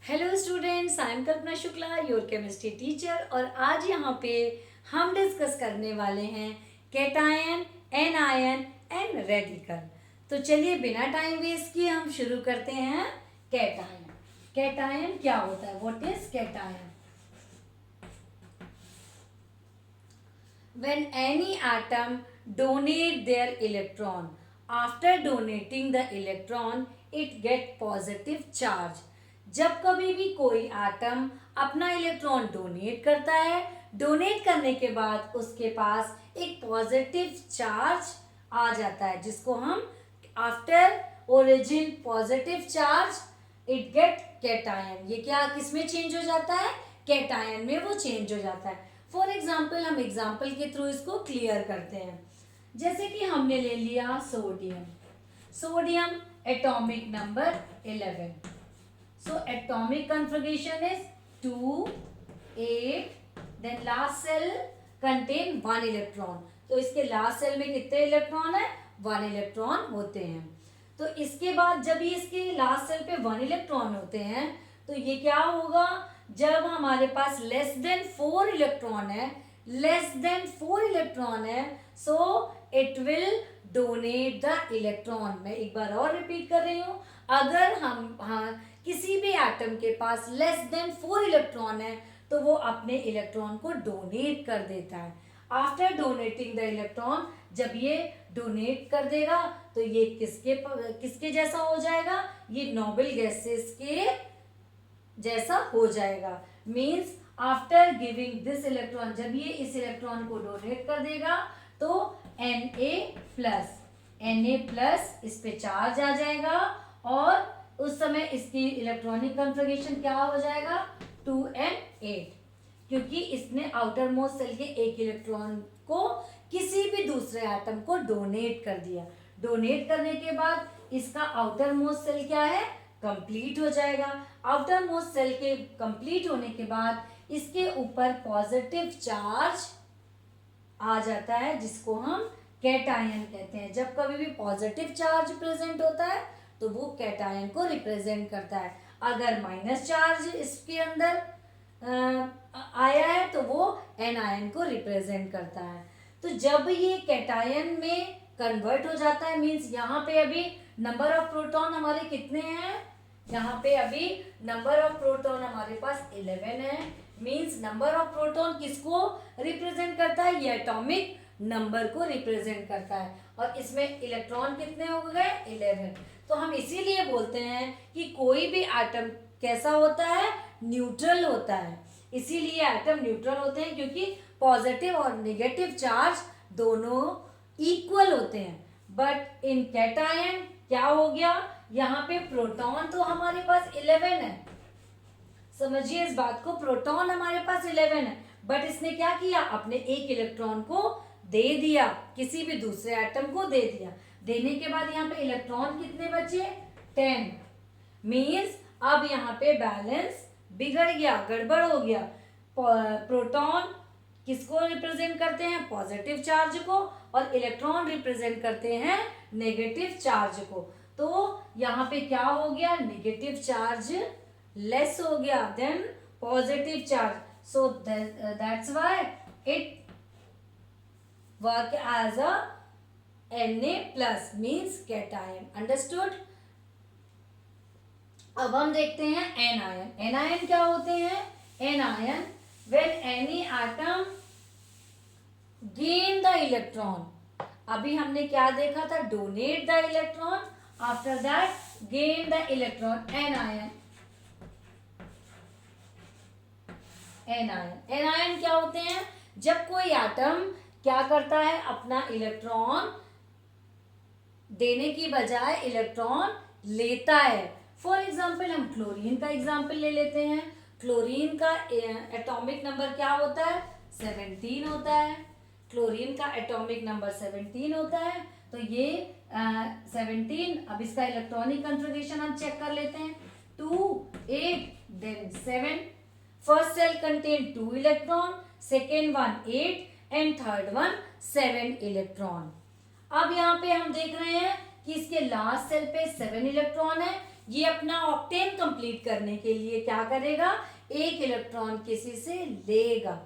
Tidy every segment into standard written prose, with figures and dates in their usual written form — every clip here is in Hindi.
Hello students, I am Kalpana Shukla, your chemistry teacher. और आज यहाँ पे हम डिस्कस करने वाले हैं कैटायन, एनायन एंड रेडिकल। तो चलिए बिना टाइम वेस्ट किए हम शुरू करते हैं। कैटायन कैटायन क्या होता है? What is cation? When any atom donate their electron, after donating the electron it get positive charge. जब कभी भी कोई एटम अपना इलेक्ट्रॉन डोनेट करता है, डोनेट करने के बाद उसके पास एक पॉजिटिव चार्ज आ जाता है, जिसको हम after origin positive charge it get cation. ये क्या किस में चेंज हो जाता है? कैटायन में वो चेंज हो जाता है। फॉर एग्जाम्पल, हम एग्जाम्पल के थ्रू इसको क्लियर करते हैं। जैसे कि हमने ले लिया sodium. Sodium atomic number 11। So atomic configuration is 2 8, then last shell contain 1 electron. तो इसके लास्ट सेल में कितने इलेक्ट्रॉन है? 1 इलेक्ट्रॉन होते हैं। तो इसके बाद जब ये इसके लास्ट सेल पे 1 इलेक्ट्रॉन होते हैं, तो ये क्या होगा? जब हमारे पास लेस देन 4 इलेक्ट्रॉन है, so it will donate the electron. मैं एक बार और रिपीट कर रही हूँ। अगर हम किसी भी एटम के पास लेस देन 4 इलेक्ट्रॉन है, तो वो अपने इलेक्ट्रॉन को डोनेट कर देता है। आफ्टर डोनेटिंग द इलेक्ट्रॉन, जब ये डोनेट कर देगा तो ये किसके जैसा हो जाएगा? ये नोबल गैसेस के जैसा हो जाएगा। Means after giving this electron, जब ये इस इलेक्ट्रॉन को डोनेट कर देगा तो Na प्लस इस पे चार्ज आ जाएगा और उस समय इसकी इलेक्ट्रॉनिक कॉन्फ़िगरेशन क्या हो जाएगा? 2n8, क्योंकि इसने आउटर मोस्ट सेल के एक इलेक्ट्रॉन को किसी भी दूसरे एटम को डोनेट कर दिया। डोनेट करने के बाद इसका आउटर मोस्ट सेल क्या है? कंप्लीट हो जाएगा। आउटर मोस्ट सेल के कंप्लीट होने के बाद इसके ऊपर पॉजिटिव चार्ज आ जाता है, जिसको हम कैटायन कहते हैं। जब कभी भी पॉजिटिव चार्ज प्रेजेंट होता है तो वो कैटायन को रिप्रेजेंट करता है। अगर माइनस चार्ज इसके अंदर आया है तो वो एनायन को रिप्रेजेंट करता है। तो जब ये कैटायन में कन्वर्ट हो जाता है, मीन्स यहाँ पे अभी नंबर ऑफ प्रोटॉन हमारे कितने हैं? यहाँ पे अभी नंबर ऑफ प्रोटॉन हमारे पास 11 है। मीन्स नंबर ऑफ प्रोटॉन किसको रिप्रेजेंट करता है? ये एटॉमिक नंबर को रिप्रेजेंट करता है। और इसमें इलेक्ट्रॉन कितने हो गए? 11। तो हम इसीलिए बोलते हैं कि कोई भी एटम कैसा होता है? न्यूट्रल होता है। इसीलिए एटम न्यूट्रल होते हैं, क्योंकि पॉजिटिव और नेगेटिव चार्ज दोनों इक्वल होते हैं। बट इन कैटायन क्या हो गया? यहाँ पे प्रोटॉन तो हमारे पास 11 है। समझिए इस बात को, प्रोटॉन हमारे पास 11 है, बट इसने क्या किया? अपने एक इलेक्ट्रॉन को दे दिया, किसी भी दूसरे एटम को दे दिया। देने के बाद यहाँ पे इलेक्ट्रॉन कितने बचे? 10। मीन्स अब यहाँ पे बैलेंस बिगड़ गया, गड़बड़ हो गया। प्रोटॉन किसको रिप्रेजेंट करते हैं? पॉजिटिव चार्ज को, और इलेक्ट्रॉन रिप्रेजेंट करते हैं नेगेटिव चार्ज को। तो यहाँ पे क्या हो गया? नेगेटिव चार्ज लेस हो गया then positive charge. So that's why it work as a Na plus, means cation. Understood? अब हम देखते हैं एनायन। एनायन क्या होते हैं? Anion when any atom gain the electron. अभी हमने क्या देखा था? Donate the electron, after that gain the electron. Anion anion क्या होते हैं? जब कोई एटम क्या करता है? अपना इलेक्ट्रॉन देने की बजाय इलेक्ट्रॉन लेता है। फॉर एग्जाम्पल, हम क्लोरीन का एग्जाम्पल ले लेते हैं। क्लोरीन का एटॉमिक नंबर क्या होता है? 17 होता है। क्लोरीन का एटॉमिक नंबर 17 होता है। तो ये 17, अब इसका इलेक्ट्रॉनिक कॉन्फ़िगरेशन हम चेक कर लेते हैं। 2 8 then 7। First shell contain 2 electron, second one 8 and third one 7 electron. अब यहाँ पे हम देख रहे हैं कि इसके लास्ट सेल पे 7 इलेक्ट्रॉन है, ये अपना ऑक्टेन कंप्लीट करने के लिए क्या करेगा, एक इलेक्ट्रॉन किसी से लेगा।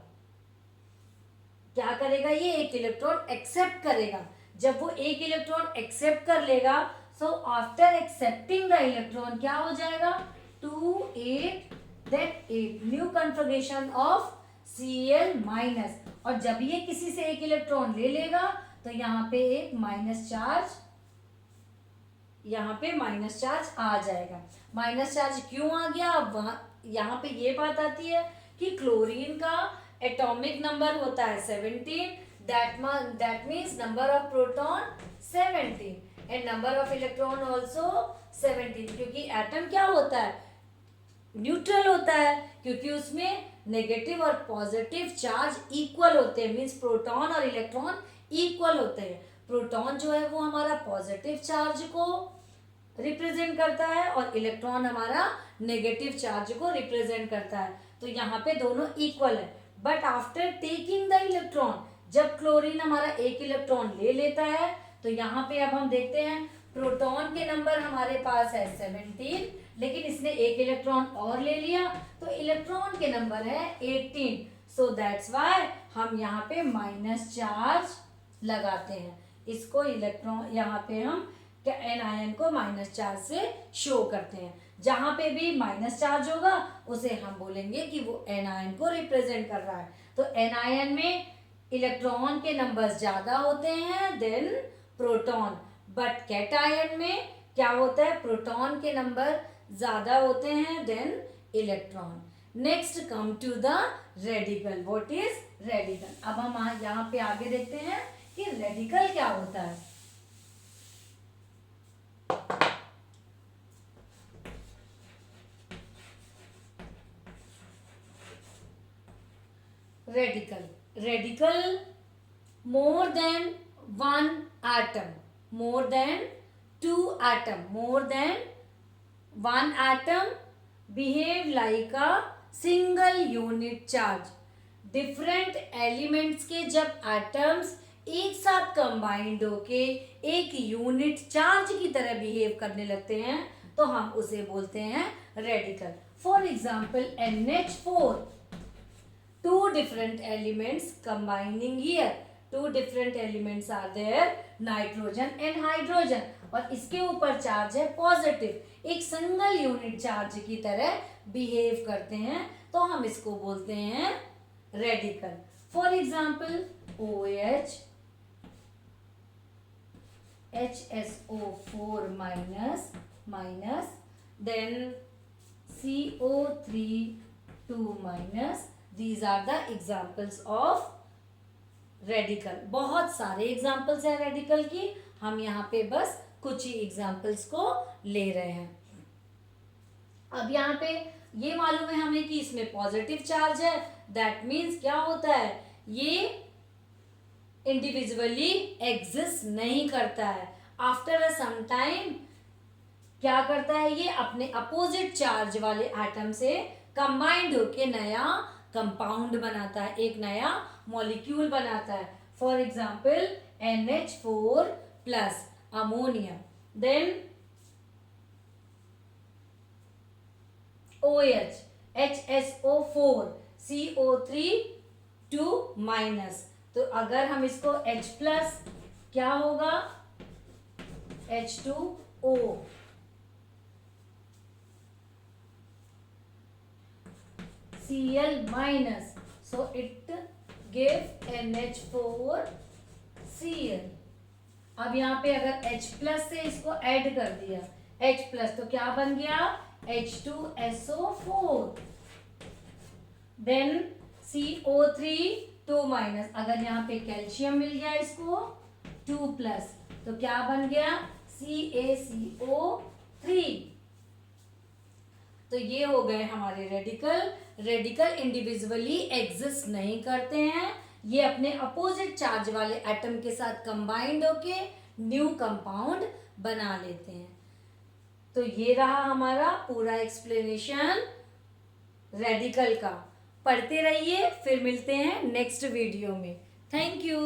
क्या करेगा, ये एक इलेक्ट्रॉन एक्सेप्ट करेगा। जब वो एक इलेक्ट्रॉन एक्सेप्ट कर लेगा, so after accepting the electron क्या हो जाएगा, 2 8 that 8 new configuration of Cl minus. और जब ये किसी से एक इलेक्ट्रॉन ले लेगा तो यहाँ पे एक माइनस चार्ज, यहाँ पे माइनस चार्ज आ जाएगा। माइनस चार्ज क्यों आ गया, अब वहां यहाँ पे ये बात आती है कि क्लोरीन का एटॉमिक नंबर होता है 17, that means number of proton 17 and number of electron also 17, क्योंकि एटम क्या होता है, न्यूट्रल होता है, क्योंकि उसमें नेगेटिव और पॉजिटिव चार्ज इक्वल होते हैं, मीन्स प्रोटॉन और इलेक्ट्रॉन इक्वल होते हैं। प्रोटॉन जो है वो हमारा पॉजिटिव चार्ज को रिप्रेजेंट करता है और इलेक्ट्रॉन हमारा नेगेटिव चार्ज को रिप्रेजेंट करता है। तो यहाँ पे दोनों इक्वल है। But after taking the electron, जब क्लोरीन हमारा एक इलेक्ट्रॉन ले लेता है, तो यहाँ पे अब हम देखते हैं प्रोटॉन के नंबर हमारे पास है 17, लेकिन इसने एक इलेक्ट्रॉन और ले लिया तो इलेक्ट्रॉन के नंबर है 18। सो दैट्स वाई हम यहाँ पे माइनस चार्ज लगाते हैं। इसको इलेक्ट्रॉन, यहाँ पे हम एनायन को माइनस चार्ज से शो करते हैं। जहां पे भी माइनस चार्ज होगा उसे हम बोलेंगे कि वो एनायन को रिप्रेजेंट कर रहा है। तो एनायन में इलेक्ट्रॉन के नंबर्स ज्यादा होते हैं देन प्रोटॉन, बट कैटायन में क्या होता है, प्रोटॉन के नंबर ज्यादा होते हैं then electron. Next come to the radical. What is radical. अब हम यहाँ पे आगे देखते हैं कि रेडिकल क्या होता है। Radical more than one atom, more than two atom, more than one atom behave like a single unit charge। Different elements के जब एटम्स एक साथ कंबाइंड होके एक यूनिट चार्ज की तरह बिहेव करने लगते हैं तो हम उसे बोलते हैं radical. For example NH4, two different elements combining here, two different elements are there, nitrogen and hydrogen, और इसके ऊपर चार्ज है पॉजिटिव, एक सिंगल यूनिट चार्ज की तरह बिहेव करते हैं तो हम इसको बोलते हैं radical. For example OH HSO4 minus minus, then CO3 2 minus. These are the examples of radical। बहुत सारे examples हैं radical की, हम यहाँ पे बस कुछ ही examples को ले रहे हैं। अब यहाँ पे ये मालूम है हमें कि इसमें पॉजिटिव चार्ज है, that means क्या होता है, ये इंडिविजुअली एग्जिस्ट नहीं करता है। आफ्टर अ सम टाइम क्या करता है, ये अपने अपोजिट चार्ज वाले एटम से कंबाइंड होके नया कंपाउंड बनाता है, एक नया मॉलिक्यूल बनाता है। For example NH4 plus ammonia, then OH HSO4 CO3 2 minus. तो अगर हम इसको H प्लस, क्या होगा H2O, Cl minus, so it give NH4Cl। अब यहाँ पे अगर H प्लस से इसको ऐड कर दिया H प्लस, तो क्या बन गया H2SO4, देन CO3 2 माइनस। अगर यहाँ पे कैल्शियम मिल गया इसको 2 प्लस, तो क्या बन गया CaCO3। तो ये हो गए हमारे रेडिकल। रेडिकल इंडिविजुअली एग्जिस्ट नहीं करते हैं, ये अपने अपोजिट चार्ज वाले एटम के साथ कंबाइंड होके न्यू कंपाउंड बना लेते हैं। तो ये रहा हमारा पूरा एक्सप्लेनेशन रेडिकल का। पढ़ते रहिए, फिर मिलते हैं नेक्स्ट वीडियो में। Thank you.